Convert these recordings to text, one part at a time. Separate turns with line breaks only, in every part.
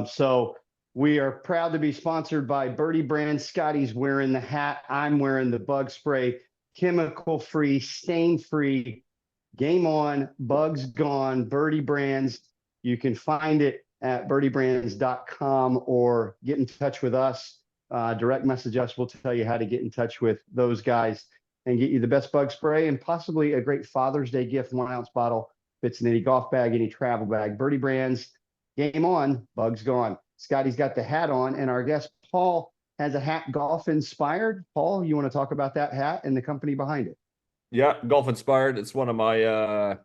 So we are proud to be sponsored by Birdie Brand. Scotty's wearing the hat. I'm wearing the bug spray. Chemical-free, stain-free, game on, bugs gone, Birdie Brands. You can find it at birdiebrands.com or get in touch with us. Direct message us. We'll tell you how to get in touch with those guys and get you the best bug spray and possibly a great Father's Day gift, 1 ounce bottle. Fits in any golf bag, any travel bag. Birdie Brands, game on, bugs gone. Scotty's got the hat on, and our guest, Paul, has a hat golf inspired. Paul, you want to talk about that hat and the company behind it?
Yeah, golf inspired. It's one of my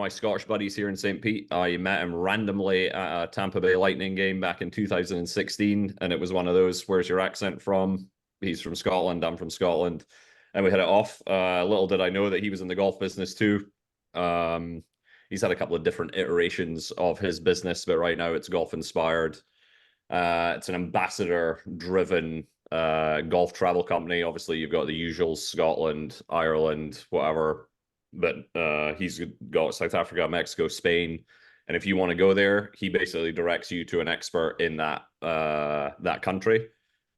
Scottish buddies here in St. Pete. I met him randomly at a Tampa Bay Lightning game back in 2016, and it was one of those, where's your accent from? He's from Scotland, I'm from Scotland, and we hit it off. Little did I know that he was in the golf business too. He's had a couple of different iterations of his business, but right now it's golf inspired. It's an ambassador-driven golf travel company. Obviously, you've got the usuals, Scotland, Ireland, whatever. But he's got South Africa, Mexico, Spain. And if you want to go there, he basically directs you to an expert in that country.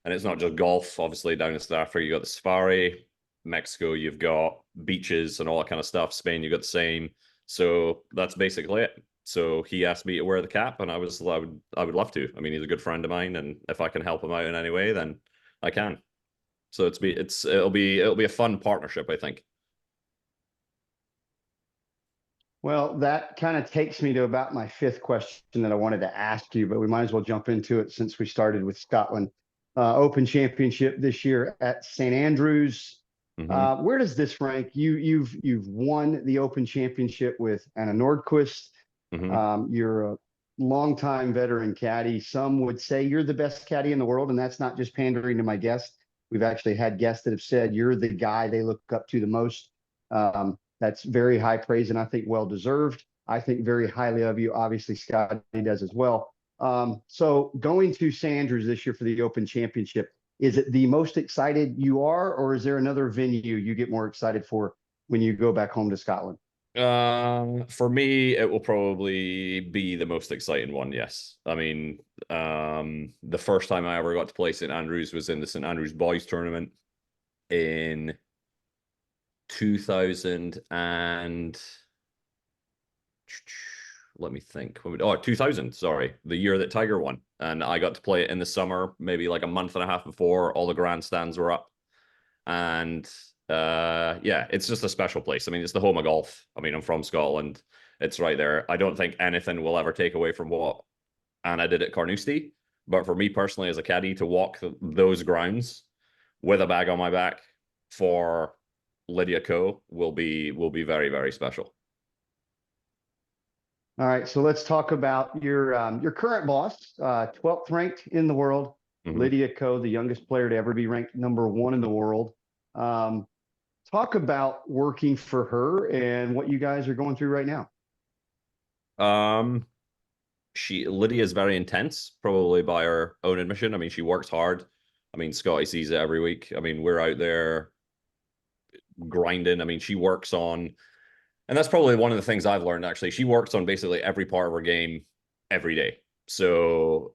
And it's not just golf. Obviously, down in South Africa, you've got the safari. Mexico, you've got beaches and all that kind of stuff. Spain, you've got the same. So that's basically it. So he asked me to wear the cap, and I would love to. I mean, he's a good friend of mine, and if I can help him out in any way, then I can. So it'll be a fun partnership, I think.
Well, that kind of takes me to about my fifth question that I wanted to ask you, but we might as well jump into it since we started with Scotland. Open Championship this year at St. Andrews. Mm-hmm. Where does this rank? You've won the Open Championship with Anna Nordquist. Mm-hmm. You're a longtime veteran caddy. Some would say you're the best caddy in the world, and that's not just pandering to my guests. We've actually had guests that have said you're the guy they look up to the most. That's very high praise, and I think well-deserved. I think very highly of you. Obviously, Scotty does as well. So going to St. Andrews this year for the Open Championship, is it the most excited you are, or is there another venue you get more excited for when you go back home to Scotland?
For me, it will probably be the most exciting one, yes. I mean, the first time I ever got to play St. Andrews was in the St. Andrews Boys Tournament in 2000 and let me think. 2000, sorry, the year that Tiger won. And I got to play it in the summer, maybe like a month and a half before all the grandstands were up. And yeah, it's just a special place. I mean, it's the home of golf. I mean, I'm from Scotland. It's right there. I don't think anything will ever take away from what Anna did at Carnoustie. But for me personally, as a caddy, to walk those grounds with a bag on my back for Lydia Ko will be very, very special.
All right, so let's talk about your current boss, 12th ranked in the world, mm-hmm. Lydia Ko, the youngest player to ever be ranked #1 in the world. Talk about working for her and what you guys are going through right now.
Lydia is very intense, probably by her own admission. I mean, she works hard. I mean, Scotty sees it every week. I mean, we're out there grinding. I mean, she works on, and that's probably one of the things I've learned, actually. She works on basically every part of her game every day. So,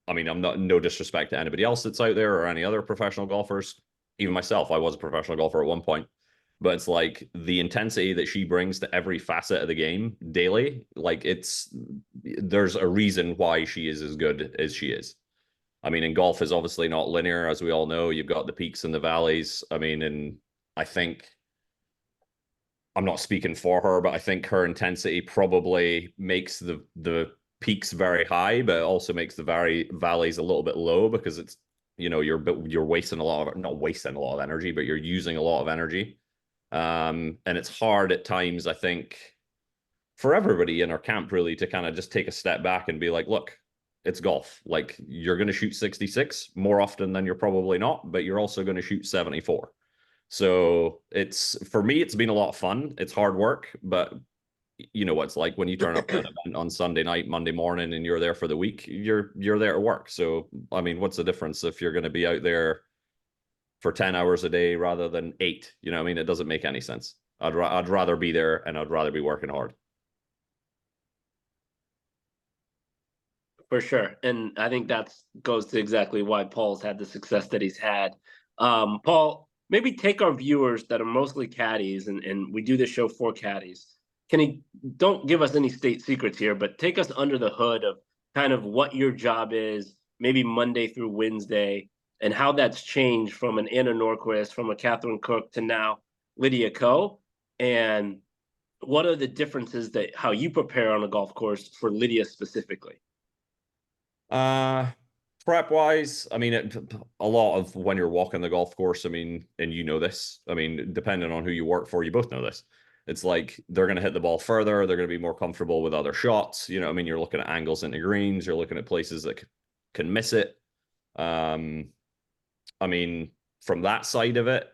I mean, I'm not, no disrespect to anybody else that's out there or any other professional golfers. Even myself, I was a professional golfer at one point. But it's like the intensity that she brings to every facet of the game daily, like there's a reason why she is as good as she is. I mean, and golf is obviously not linear, as we all know. You've got the peaks and the valleys. I mean, and I think, I'm not speaking for her, but I think her intensity probably makes the peaks very high, but it also makes the valleys a little bit low, because it's, you know, you're wasting a lot of, not wasting a lot of energy, but you're using a lot of energy. And it's hard at times, I think, for everybody in our camp really to kind of just take a step back and be like, look, it's golf. Like, you're going to shoot 66 more often than you're probably not, but you're also going to shoot 74. So for me, it's been a lot of fun. It's hard work, but you know what it's like when you turn up to an event on Sunday night, Monday morning, and you're there for the week, you're there to work. So, I mean, what's the difference if you're going to be out there for 10 hours a day rather than 8? You know what I mean? It doesn't make any sense. I'd rather be there, and I'd rather be working hard.
For sure. And I think that goes to exactly why Paul's had the success that he's had. Paul, maybe take our viewers that are mostly caddies, and we do this show for caddies. Don't give us any state secrets here, but take us under the hood of kind of what your job is, maybe Monday through Wednesday, and how that's changed from an Anna Norquist, from a Catherine Cook to now Lydia Ko. And what are the differences that how you prepare on a golf course for Lydia specifically?
Uh, Prep wise, I mean, a lot of when you're walking the golf course, I mean, and you know this, I mean, depending on who you work for, you both know this. It's like they're going to hit the ball further. They're going to be more comfortable with other shots. You know, I mean, you're looking at angles into greens. You're looking at places that can miss it. I mean, from that side of it,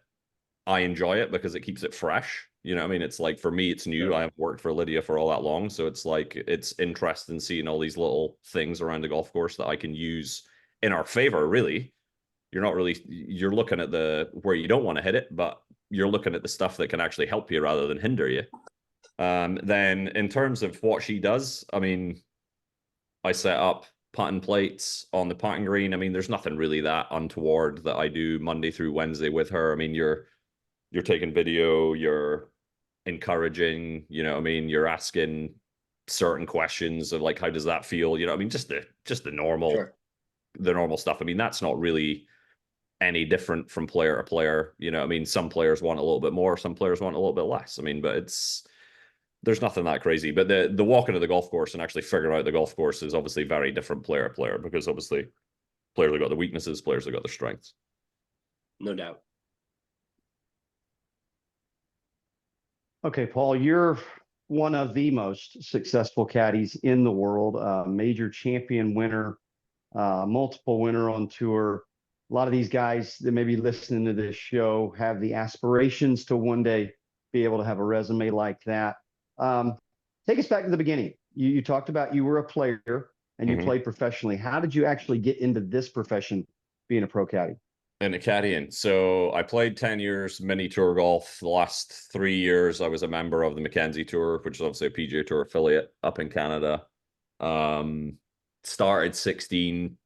I enjoy it because it keeps it fresh. You know, I mean, it's like for me, it's new. I haven't worked for Lydia for all that long, so it's like it's interesting seeing all these little things around the golf course that I can use in our favor. Really, you're looking at the where you don't want to hit it, but you're looking at the stuff that can actually help you rather than hinder you. Then in terms of what she does, I mean, I set up putting plates on the putting green. I mean, there's nothing really that untoward that I do Monday through Wednesday with her. I mean, you're taking video, you're encouraging, you know what I mean? You're asking certain questions of like, how does that feel? You know, I mean, just the normal,
Sure.
the normal stuff. I mean, that's not really any different from player to player. You know, I mean, some players want a little bit more, some players want a little bit less. I mean, but there's nothing that crazy. But the walking to the golf course and actually figuring out the golf course is obviously very different player to player, because obviously players have got the weaknesses, players have got the strengths.
No doubt.
Okay, Paul, you're one of the most successful caddies in the world, major champion winner, multiple winner on tour. A lot of these guys that may be listening to this show have the aspirations to one day be able to have a resume like that. Take us back to the beginning. You talked about you were a player and you played professionally. How did you actually get into this profession, being a pro caddy?
And a caddying. So I played 10 years mini tour golf. The last 3 years, I was a member of the Mackenzie Tour, which is obviously a PGA Tour affiliate up in Canada. Started 16,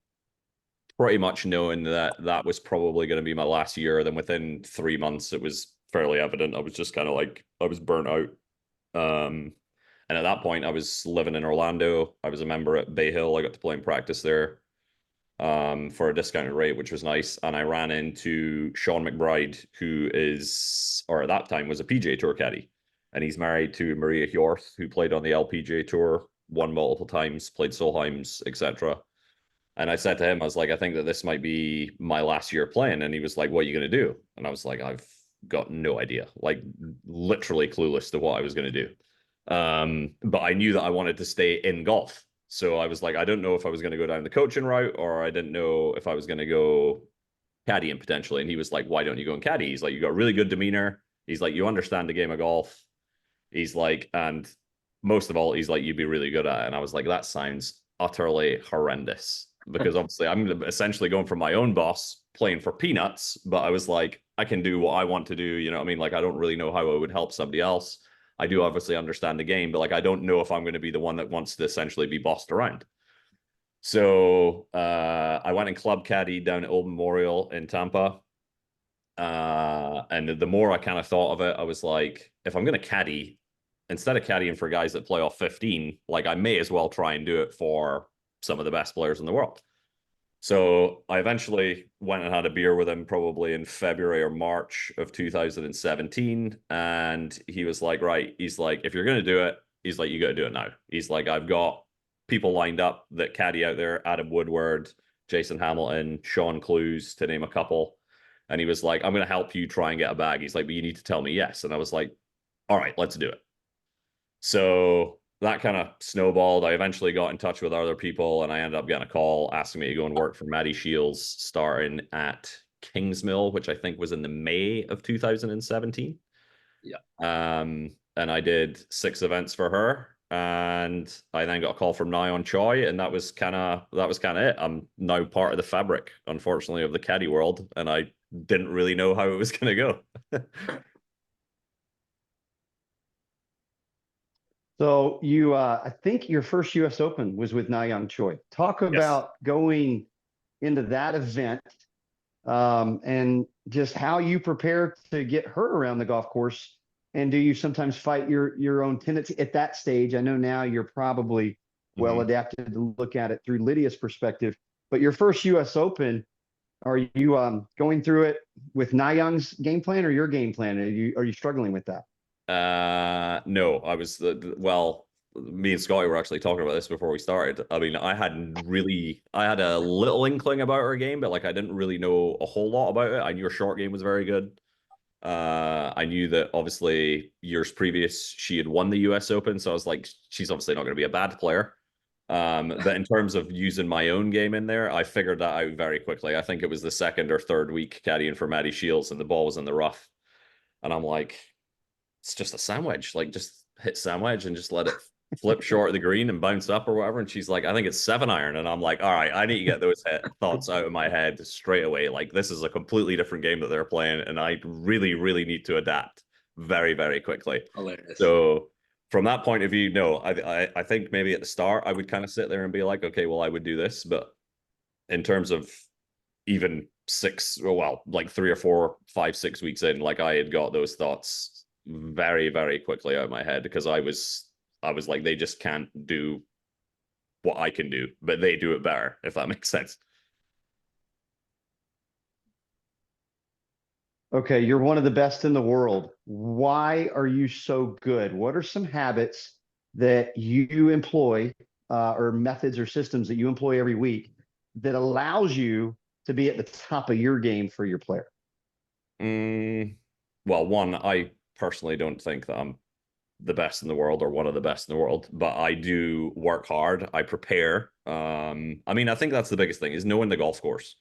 pretty much knowing that that was probably going to be my last year. Then within 3 months, it was fairly evident. I was just kind of like, I was burnt out. And at that point, I was living in Orlando. I was a member at Bay Hill. I got to play and practice there for a discounted rate, which was nice. And I ran into Sean McBride, who is, or at that time was a PGA Tour caddy. And he's married to Maria Hjorth, who played on the LPGA Tour, won multiple times, played Solheims, etc. And I said to him, I was like, I think that this might be my last year playing. And he was like, what are you going to do? And I was like, I've got no idea, like literally clueless to what I was going to do. But I knew that I wanted to stay in golf. So I was like, I don't know if I was going to go down the coaching route, or I didn't know if I was going to go caddying potentially. And he was like, why don't you go and caddy? He's like, you got really good demeanor. He's like, you understand the game of golf. He's like, and most of all, he's like, you'd be really good at it. And I was like, that sounds utterly horrendous, because obviously I'm essentially going for my own boss, playing for peanuts. But I was like, I can do what I want to do. You know what I mean? Like, I don't really know how I would help somebody else. I do obviously understand the game, but like, I don't know if I'm going to be the one that wants to essentially be bossed around. So I went and club caddy down at Old Memorial in Tampa. And the more I kind of thought of it, I was like, if I'm going to caddy, instead of caddying for guys that play off 15, like I may as well try and do it for some of the best players in the world. So I eventually went and had a beer with him probably in February or March of 2017. And he was like, right, he's like, if you're going to do it, he's like, you got to do it now. He's like, I've got people lined up that caddy out there, Adam Woodward, Jason Hamilton, Sean Clues, to name a couple. And he was like, I'm going to help you try and get a bag. He's like, but you need to tell me yes. And I was like, all right, let's do it. So that kind of snowballed. I eventually got in touch with other people, and I ended up getting a call asking me to go and work for Maddie Shields starting at Kingsmill, which I think was in the May of 2017.
Yeah.
And I did 6 events for her. And I then got a call from Nyon Choi, and that was kind of it. I'm now part of the fabric, unfortunately, of the caddy world, and I didn't really know how it was going to go.
So you, I think your first U.S. Open was with Na Young Choi. Talk
Yes.
about going into that event and just how you prepare to get her around the golf course. And do you sometimes fight your own tendency at that stage? I know now you're probably well adapted to look at it through Lydia's perspective, but your first U.S. Open, are you going through it with Na Young's game plan or your game plan? Are you struggling with that?
No, I was well, me and Scotty were actually talking about this before we started. I mean, I had a little inkling about her game, but like I didn't really know a whole lot about it. I knew her short game was very good. I knew that obviously years previous she had won the US Open, so I was like, she's obviously not going to be a bad player. But in terms of using my own game in there, I figured that out very quickly. I think it was the second or third week caddying for Maddie Shields, and the ball was in the rough, and I'm like, it's just a sandwich. Like, just hit sandwich and just let it flip short of the green and bounce up or whatever. And she's like, I think it's 7-iron. And I'm like, all right, I need to get those thoughts out of my head straight away. Like, this is a completely different game that they're playing, and I really, really need to adapt very, very quickly.
Hilarious.
So from that point of view, no, I think maybe at the start I would kind of sit there and be like, okay, well, I would do this. But in terms of even like 3 or 4, 5, 6 weeks in, like I had got those thoughts very, very quickly out of my head, because I was like, they just can't do what I can do, but they do it better, if that makes sense.
Okay, you're one of the best in the world. Why are you so good? What are some habits that you employ or methods or systems that you employ every week that allows you to be at the top of your game for your player?
Well, one, I personally don't think that I'm the best in the world or one of the best in the world, but I do work hard. I prepare. I mean, I think that's the biggest thing, is knowing the golf course.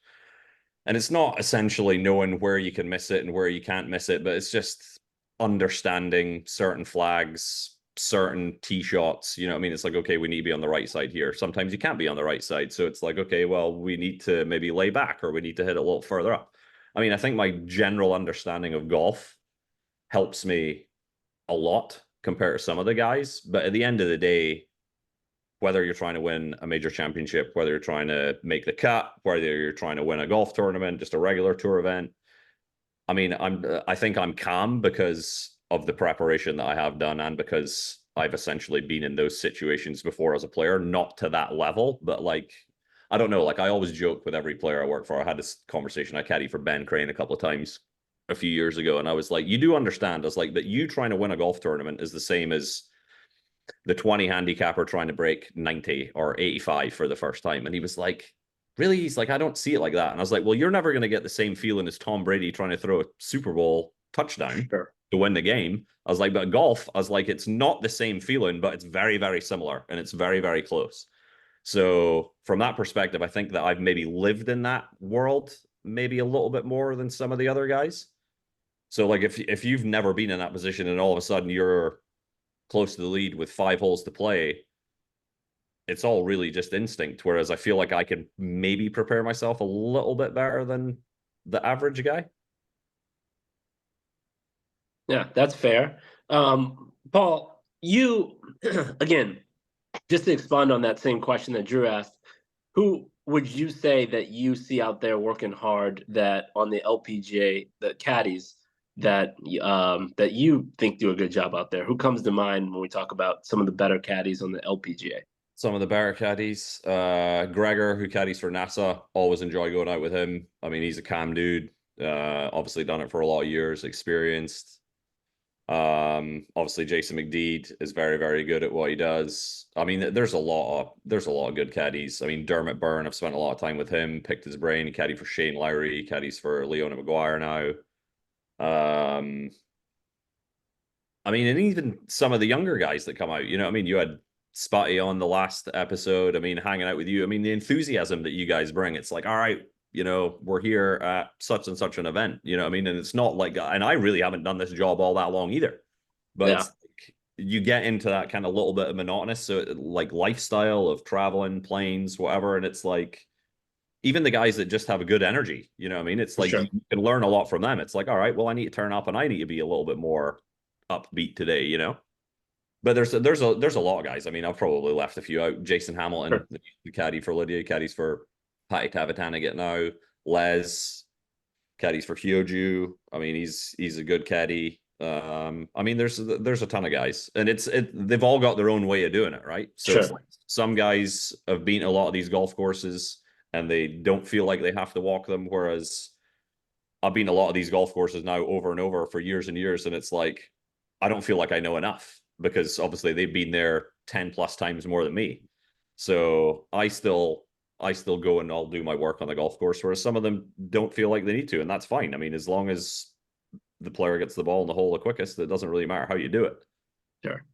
And it's not essentially knowing where you can miss it and where you can't miss it, but it's just understanding certain flags, certain tee shots. You know what I mean? It's like, okay, we need to be on the right side here. Sometimes you can't be on the right side. So it's like, okay, well, we need to maybe lay back, or we need to hit it a little further up. I mean, I think my general understanding of golf helps me a lot compared to some of the guys. But at the end of the day, whether you're trying to win a major championship, whether you're trying to make the cut, whether you're trying to win a golf tournament, just a regular tour event, I mean, I think I'm calm because of the preparation that I have done, and because I've essentially been in those situations before as a player, not to that level, but like, I don't know, like I always joke with every player I work for. I had this conversation, I caddied for Ben Crane a couple of times a few years ago, and I was like, you do understand, I was like, that you trying to win a golf tournament is the same as the 20 handicapper trying to break 90 or 85 for the first time. And he was like, really? He's like, I don't see it like that. And I was like, well, you're never going to get the same feeling as Tom Brady trying to throw a Super Bowl touchdown to win the game. I was like, but golf, I was like, it's not the same feeling, but it's very, very similar, and it's very, very close. So from that perspective, I think that I've maybe lived in that world maybe a little bit more than some of the other guys. So like, if you've never been in that position and all of a sudden you're close to the lead with 5 holes to play, it's all really just instinct. Whereas I feel like I can maybe prepare myself a little bit better than the average guy.
Yeah, that's fair. Paul, you, again, just to expand on that same question that Drew asked, who would you say that you see out there working hard, that on the LPGA, the caddies that that you think do a good job out there? Who comes to mind when we talk about some of the better caddies on the LPGA?
Some of the better caddies, Gregor, who caddies for NASA, always enjoy going out with him. I mean, he's a calm dude. Obviously done it for a lot of years, experienced. Obviously Jason McDeed is very, very good at what he does. I mean, there's a lot of good caddies. I mean, Dermot Byrne, I've spent a lot of time with him, picked his brain. He caddied for Shane Lowry, he caddies for Leona Maguire now. I mean, and even some of the younger guys that come out, you know what I mean? You had Spotty on the last episode. I mean, hanging out with you. I mean, the enthusiasm that you guys bring, it's like, all right, you know, we're here at such and such an event, you know what I mean? And it's not like, and I really haven't done this job all that long either, but
Yeah.
it's like, you get into that kind of little bit of monotonous, so like lifestyle of traveling, planes, whatever. And it's like, even the guys that just have a good energy, you know what I mean? It's like,
Sure.
you can learn a lot from them. It's like, all right, well, I need to turn up and I need to be a little bit more upbeat today, you know? But there's a lot of guys. I mean, I've probably left a few out. Jason Hamilton,
Sure.
the caddy for Lydia, caddies for Patty Tavatana now. Les, caddies for Hyoju. I mean, he's a good caddy. I mean, there's a ton of guys, and they've all got their own way of doing it, right? So it's
Sure.
like some guys have been to a lot of these golf courses and they don't feel like they have to walk them, whereas I've been to a lot of these golf courses now over and over for years and years, and it's like I don't feel like I know enough because obviously they've been there 10 plus times more than me. So I still go and I'll do my work on the golf course, whereas some of them don't feel like they need to, and that's fine. I mean, as long as the player gets the ball in the hole the quickest, it doesn't really matter how you do it.
Sure.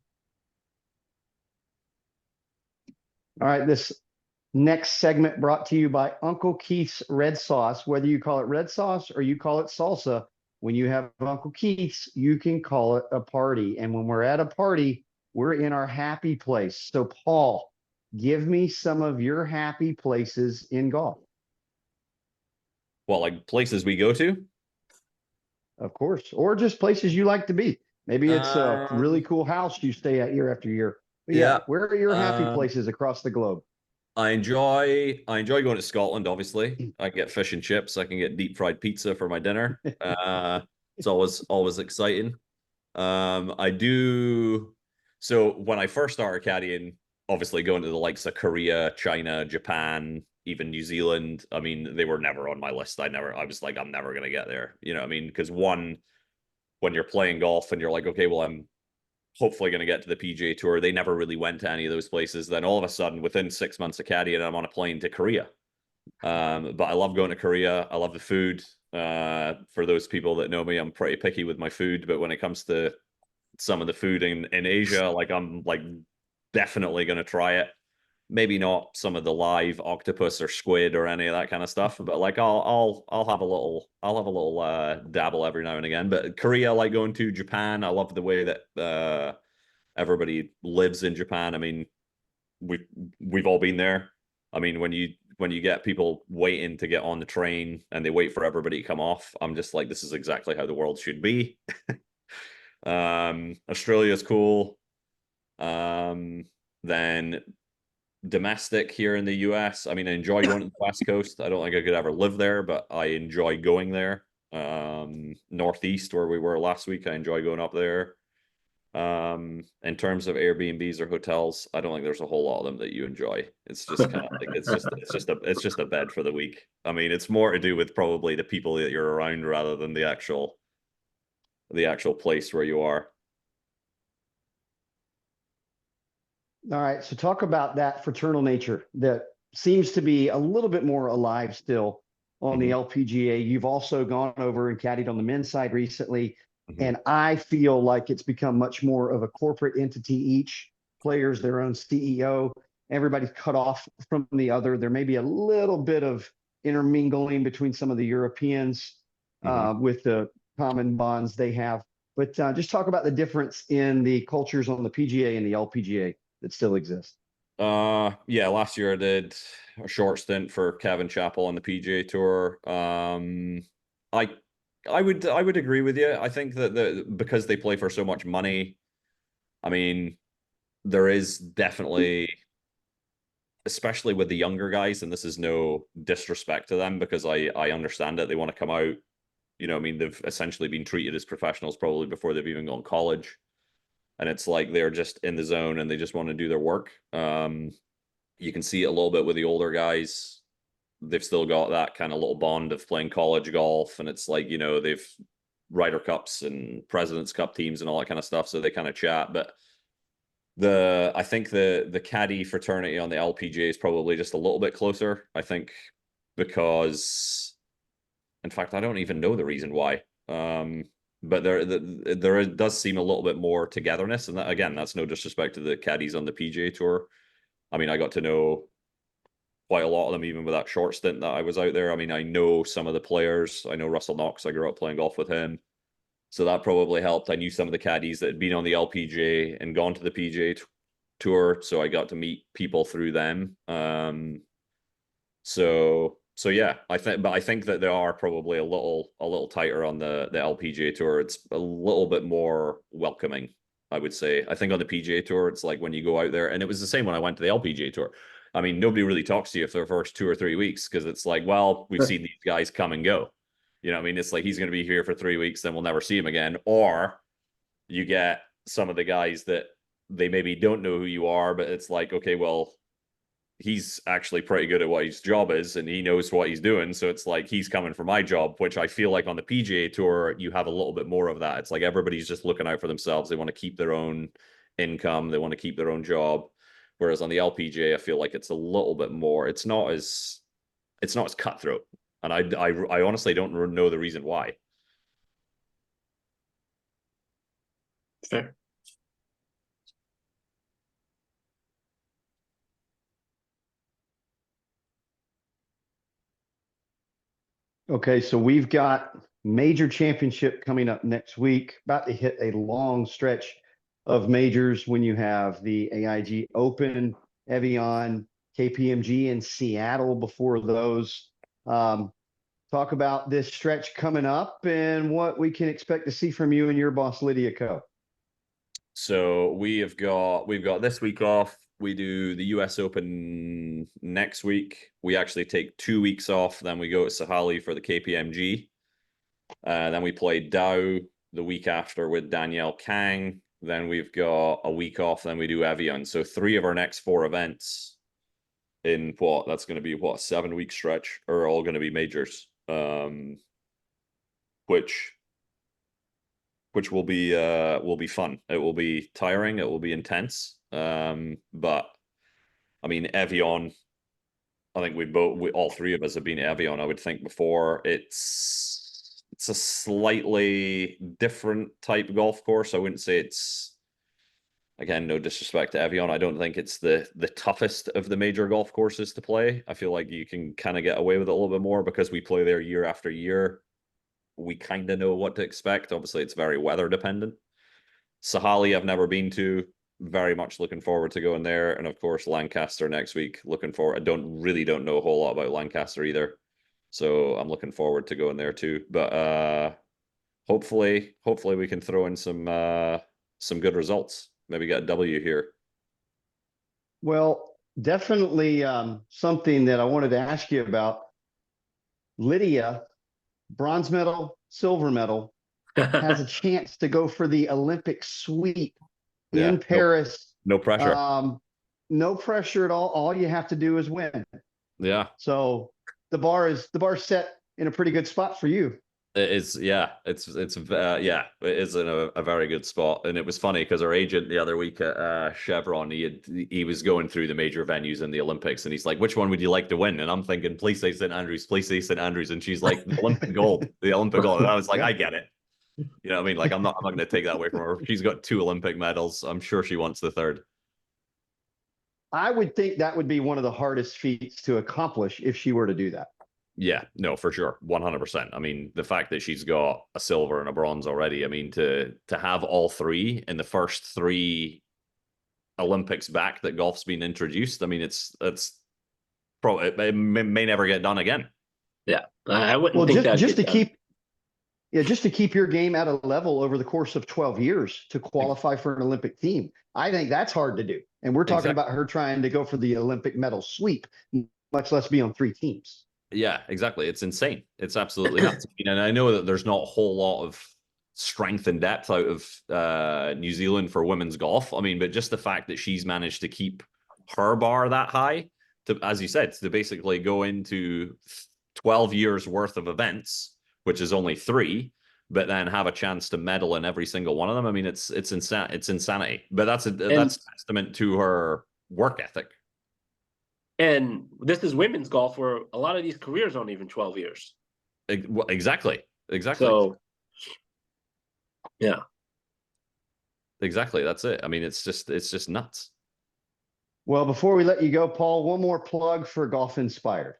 All right, this next segment brought to you by Uncle Keith's Red Sauce. Whether you call it red sauce or you call it salsa, when you have Uncle Keith's, you can call it a party. And when we're at a party, we're in our happy place. So, Paul, give me some of your happy places in golf.
Well, like places we go to?
Of course, or just places you like to be. Maybe it's a really
Um,
cool house you stay at year after year. But yeah,
yeah.
where are your happy
Um,
places across the globe?
I enjoy going to Scotland, obviously. I can get fish and chips, I can get deep fried pizza for my dinner. It's always exciting. I do. So when I first started caddying, obviously going to the likes of Korea, China, Japan, even New Zealand, I mean, they were never on my list. I was like, I'm never gonna get there. You know what I mean? Because one, when you're playing golf and you're like, okay, well, I'm hopefully going to get to the PGA Tour. They never really went to any of those places. Then all of a sudden, within 6 months of caddying, I'm on a plane to Korea. But I love going to Korea. I love the food. For those people that know me, I'm pretty picky with my food. But when it comes to some of the food in Asia, like I'm like definitely going to try it. Maybe not some of the live octopus or squid or any of that kind of stuff, but like I'll have a little dabble every now and again. But Korea, I like going to. Japan, I love the way that everybody lives in Japan. I mean, we've all been there. I mean, when you get people waiting to get on the train and they wait for everybody to come off, I'm just like, this is exactly how the world should be. Australia's cool. Then domestic here in the US. I mean, I enjoy going to the West Coast. I don't think I could ever live there, but I enjoy going there. Northeast, where we were last week, I enjoy going up there. In terms of Airbnbs or hotels, I don't think there's a whole lot of them that you enjoy. It's just kind of like it's just a bed for the week. I mean, it's more to do with probably the people that you're around rather than the actual place where you are.
All right, so talk about that fraternal nature that seems to be a little bit more alive still on the
Mhm.
LPGA. You've also gone over and caddied on the men's side recently,
Mhm.
and I feel like it's become much more of a corporate entity. Each player's their own CEO. Everybody's cut off from the other. There may be a little bit of intermingling between some of the Europeans
Mhm.
with the common bonds they have. But just talk about the difference in the cultures on the PGA and the LPGA that still exist.
Yeah, last year I did a short stint for Kevin Chappell on the PGA Tour. I I would agree with you. I think that because they play for so much money, I mean, there is definitely, especially with the younger guys, and this is no disrespect to them because I understand it. They want to come out, I mean, they've essentially been treated as professionals probably before they've even gone to college. And it's like they're just in the zone and they just want to do their work. You can see it a little bit with the older guys. They've still got that kind of little bond of playing college golf, and it's like they've Ryder Cups and Presidents Cup teams and all that kind of stuff, so they kind of chat. But I think the caddy fraternity on the LPGA is probably just a little bit closer. I think because, in fact, I don't even know the reason why. But there does seem a little bit more togetherness, and that, again, that's no disrespect to the caddies on the PGA Tour. I mean, I got to know quite a lot of them even with that short stint that I was out there. I mean, I know some of the players. I know Russell Knox. I grew up playing golf with him, so that probably helped. I knew some of the caddies that had been on the LPGA and gone to the PGA Tour, so I got to meet people through them. So yeah, I think that they are probably a little tighter on the LPGA Tour. It's a little bit more welcoming. I would say. I think on the PGA Tour, it's like when you go out there, and it was the same when I went to the LPGA Tour. I mean, nobody really talks to you for the first 2 or 3 weeks because it's like, well, we've seen these guys come and go. You know what I mean? It's like he's going to be here for 3 weeks, then we'll never see him again. Or you get some of the guys that they maybe don't know who you are, but it's like, okay, well, he's actually pretty good at what his job is and he knows what he's doing. So it's like he's coming for my job, which I feel like on the PGA Tour, you have a little bit more of that. It's like everybody's just looking out for themselves. They want to keep their own income, they want to keep their own job. Whereas on the LPGA, I feel like it's a little bit more. It's not as cutthroat. And I honestly don't know the reason why.
Fair.
Okay, so we've got major championship coming up next week, about to hit a long stretch of majors when you have the AIG Open, Evian, KPMG in Seattle before those. Talk about this stretch coming up and what we can expect to see from you and your boss, Lydia Ko.
So we've got this week off. We do the US Open next week. We actually take 2 weeks off. Then we go to Sahali for the KPMG. Then we play Dow the week after with Danielle Kang. Then we've got a week off. Then we do Evian. So 3 of our next 4 events in that's going to be a 7-week stretch are all going to be majors. Which will be fun. It will be tiring. It will be intense. But I mean, Evian, I think we all 3 of us have been to Evian, I would think, before. It's a slightly different type of golf course. I wouldn't say it's, again, no disrespect to Evian, I don't think it's the toughest of the major golf courses to play. I feel like you can kind of get away with it a little bit more because we play there year after year. We kind of know what to expect. Obviously, it's very weather dependent. Sahali, I've never been to. Very much looking forward to going there. And of course, Lancaster next week. Looking forward. I don't know a whole lot about Lancaster either. So I'm looking forward to going there too. But hopefully we can throw in some good results. Maybe get a W here.
Well, definitely something that I wanted to ask you about. Lydia, bronze medal, silver medal, has a chance to go for the Olympic sweep in Paris.
No pressure.
No pressure at all. All you have to do is win.
Yeah.
So the bar is set in a pretty good spot for you.
It is, yeah. It is in a very good spot. And it was funny because our agent the other week at Chevron, he was going through the major venues in the Olympics, and he's like, "Which one would you like to win?" And I'm thinking, "Please say St Andrews, please say St Andrews." And she's like, "The Olympic gold, the Olympic gold." And I was like, "I get it." You know what I mean? Like, I'm not going to take that away from her. She's got 2 Olympic medals. I'm sure she wants the 3rd.
I would think that would be one of the hardest feats to accomplish if she were to do that.
Yeah, no, for sure. 100%. I mean, the fact that she's got a silver and a bronze already, I mean, to have all 3 in the first 3 Olympics back that golf's been introduced, I mean, it's probably, it may never get done again.
Yeah, I wouldn't think
just to keep your game at a level over the course of 12 years to qualify for an Olympic team. I think that's hard to do. And we're talking about her trying to go for the Olympic medal sweep, much less be on 3 teams.
Yeah, exactly. It's insane. It's absolutely nuts. And I know that there's not a whole lot of strength and depth out of New Zealand for women's golf. I mean, but just the fact that she's managed to keep her bar that high, to, as you said, to basically go into 12 years worth of events, which is only 3, but then have a chance to medal in every single one of them. I mean, it's insane. It's insanity. But that's a testament to her work ethic.
And this is women's golf, where a lot of these careers aren't even 12 years.
Exactly.
So, yeah.
Exactly. That's it. I mean, it's just nuts.
Well, before we let you go, Paul, one more plug for Golf Inspired.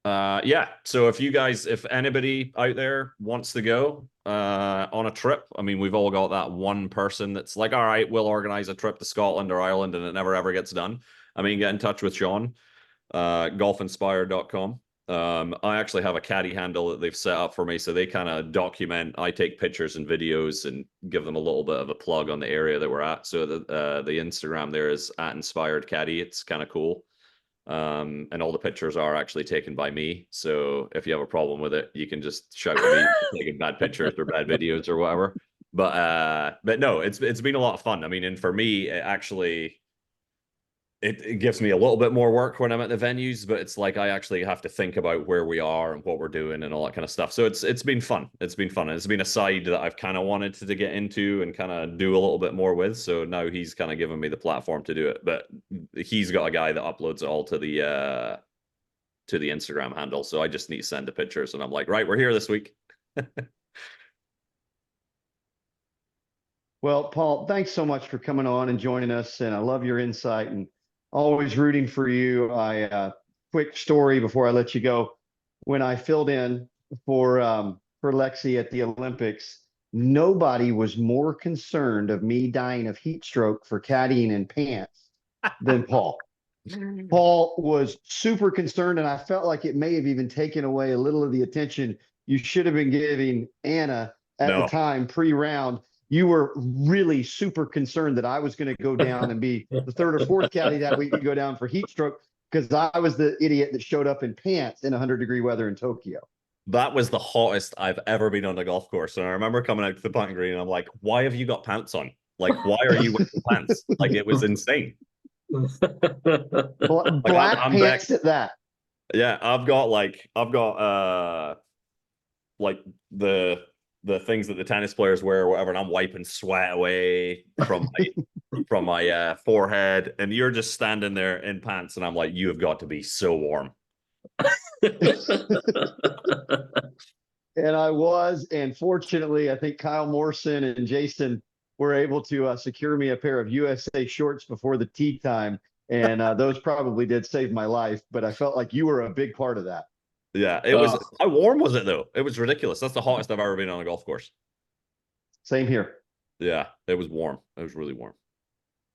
Yeah. So if anybody out there wants to go on a trip, I mean, we've all got that one person that's like, all right, we'll organize a trip to Scotland or Ireland, and it never ever gets done. I mean, get in touch with Sean, golfinspired.com. I actually have a caddy handle that they've set up for me, so they kind of document. I take pictures and videos and give them a little bit of a plug on the area that we're at. So the Instagram there is @InspiredCaddy. It's kind of cool, and all the pictures are actually taken by me. So if you have a problem with it, you can just shout at me for taking bad pictures or bad videos or whatever. But no, it's been a lot of fun. I mean, and for me, it actually. It gives me a little bit more work when I'm at the venues, but it's like I actually have to think about where we are and what we're doing and all that kind of stuff. So it's been fun. It's been fun. It's been a side that I've kind of wanted to get into and kind of do a little bit more with. So now he's kind of given me the platform to do it. But he's got a guy that uploads it all to the Instagram handle. So I just need to send the pictures, and I'm like, right, we're here this week.
Well, Paul, thanks so much for coming on and joining us. And I love your insight and always rooting for you. Quick story before I let you go. When I filled in for Lexi at the Olympics, nobody was more concerned of me dying of heat stroke for caddying in pants than Paul. Paul was super concerned, and I felt like it may have even taken away a little of the attention you should have been giving Anna at the time pre-round. You were really super concerned that I was going to go down and be the third or fourth caddy that week to go down for heat stroke because I was the idiot that showed up in pants in 100-degree weather in Tokyo.
That was the hottest I've ever been on a golf course. And I remember coming out to the putting green and I'm like, why have you got pants on? Like, why are you wearing pants? Like, it was insane.
Black pants at that.
Yeah, I've got the things that the tennis players wear or whatever, and I'm wiping sweat away from my forehead, and you're just standing there in pants, and I'm like, you have got to be so warm.
And I was, and fortunately, I think Kyle Morrison and Jason were able to secure me a pair of USA shorts before the tee time, and those probably did save my life, but I felt like you were a big part of that.
Yeah, it was. How warm was it though? It was ridiculous. That's the hottest I've ever been on a golf course.
Same here.
Yeah, it was warm. It was really warm.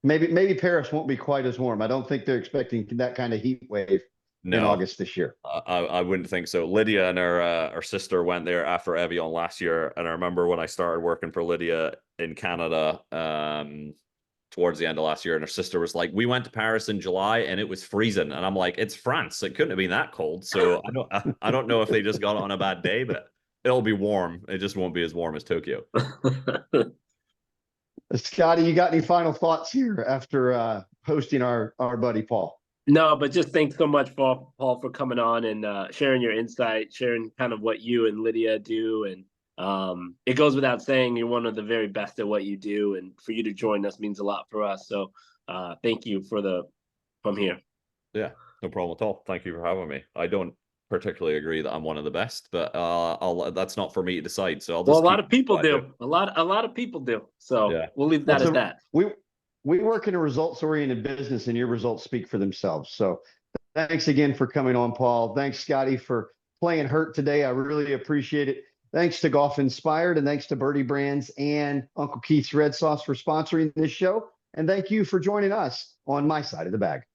Maybe Paris won't be quite as warm. I don't think they're expecting that kind of heat wave in August this year.
I wouldn't think so. Lydia and her sister went there after Evian last year, and I remember when I started working for Lydia in Canada towards the end of last year, and her sister was like, we went to Paris in July and it was freezing, and I'm like, it's France, it couldn't have been that cold. So I don't know if they just got it on a bad day, but it'll be warm. It just won't be as warm as Tokyo.
Scotty, you got any final thoughts here after hosting our buddy Paul?
No, but just thanks so much, Paul, for coming on and sharing your insight, sharing kind of what you and Lydia do. And it goes without saying, you're one of the very best at what you do, and for you to join us means a lot for us. So thank you from here.
Yeah, no problem at all. Thank you for having me. I don't particularly agree that I'm one of the best, but that's not for me to decide. So I'll just.
Well, a lot of people do. A lot of people do. So yeah. We'll leave that at that.
We work in a results-oriented business, and your results speak for themselves. So thanks again for coming on, Paul. Thanks, Scotty, for playing hurt today. I really appreciate it. Thanks to Golf Inspired, and thanks to Birdie Brands and Uncle Keith's Red Sauce for sponsoring this show. And thank you for joining us on my side of the bag.